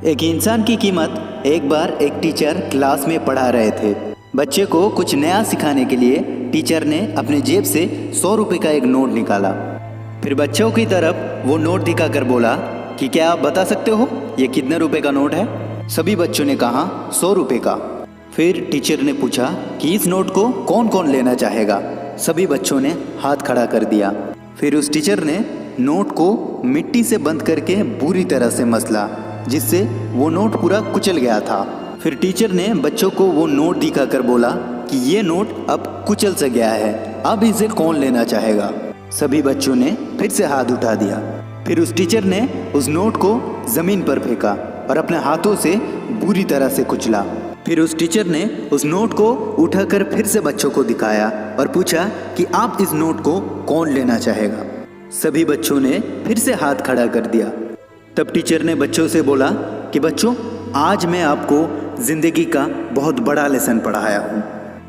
एक इंसान की कीमत। एक बार एक टीचर क्लास में पढ़ा रहे थे। बच्चे को कुछ नया सिखाने के लिए टीचर ने अपने जेब से 100 रुपये का एक नोट निकाला। फिर बच्चों की तरफ वो नोट दिखाकर बोला कि क्या आप बता सकते हो ये कितने रुपए का नोट है। सभी बच्चों ने कहा 100 रुपये का। फिर टीचर ने पूछा कि इस नोट को कौन कौन लेना चाहेगा। सभी बच्चों ने हाथ खड़ा कर दिया। फिर उस टीचर ने नोट को मिट्टी से बंद करके बुरी तरह से मसला, जिससे वो नोट पूरा कुचल गया था। फिर टीचर ने बच्चों को वो नोट दिखाकर बोला कि ये नोट अब कुचल से गया है, अब इसे कौन लेना चाहेगा। सभी बच्चों ने फिर से हाथ उठा दिया। फिर उस टीचर ने उस नोट को जमीन पर फेंका और अपने हाथों से बुरी तरह से कुचला। फिर उस टीचर ने उस नोट को उठाकर फिर से बच्चों को दिखाया और पूछा कि आप इस नोट को कौन लेना चाहेगा। सभी बच्चों ने फिर से हाथ खड़ा कर दिया। तब टीचर ने बच्चों से बोला कि बच्चों, आज मैं आपको जिंदगी का बहुत बड़ा लेसन पढ़ाया हूँ।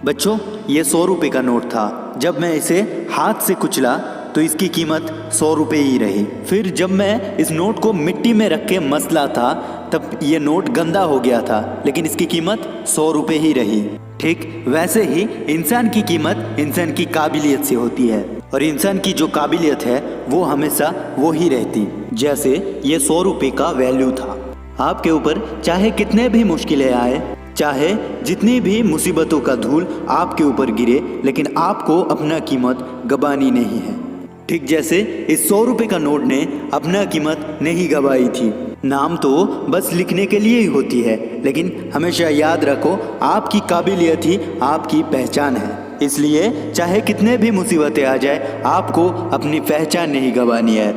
बच्चों, ये 100 रुपये का नोट था। जब मैं इसे हाथ से कुचला तो इसकी कीमत 100 रुपये ही रही। फिर जब मैं इस नोट को मिट्टी में रख के मसला था तब ये नोट गंदा हो गया था, लेकिन इसकी कीमत 100 रुपये ही रही। ठीक वैसे ही इंसान की कीमत इंसान की काबिलियत से होती है, और इंसान की जो काबिलियत है वो हमेशा वो ही रहती। जैसे ये 100 रुपये का वैल्यू था। आपके ऊपर चाहे कितने भी मुश्किलें आए, चाहे जितनी भी मुसीबतों का धूल आपके ऊपर गिरे, लेकिन आपको अपना कीमत गंवानी नहीं है। ठीक जैसे इस 100 रुपये का नोट ने अपना कीमत नहीं गंवाई थी। नाम तो बस लिखने के लिए ही होती है, लेकिन हमेशा याद रखो आपकी काबिलियत ही आपकी पहचान है। इसलिए चाहे कितने भी मुसीबतें आ जाए, आपको अपनी पहचान नहीं गंवानी है।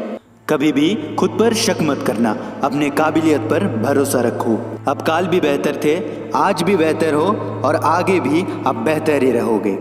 कभी भी खुद पर शक मत करना, अपने काबिलियत पर भरोसा रखो। अब काल भी बेहतर थे, आज भी बेहतर हो और आगे भी आप बेहतर ही रहोगे।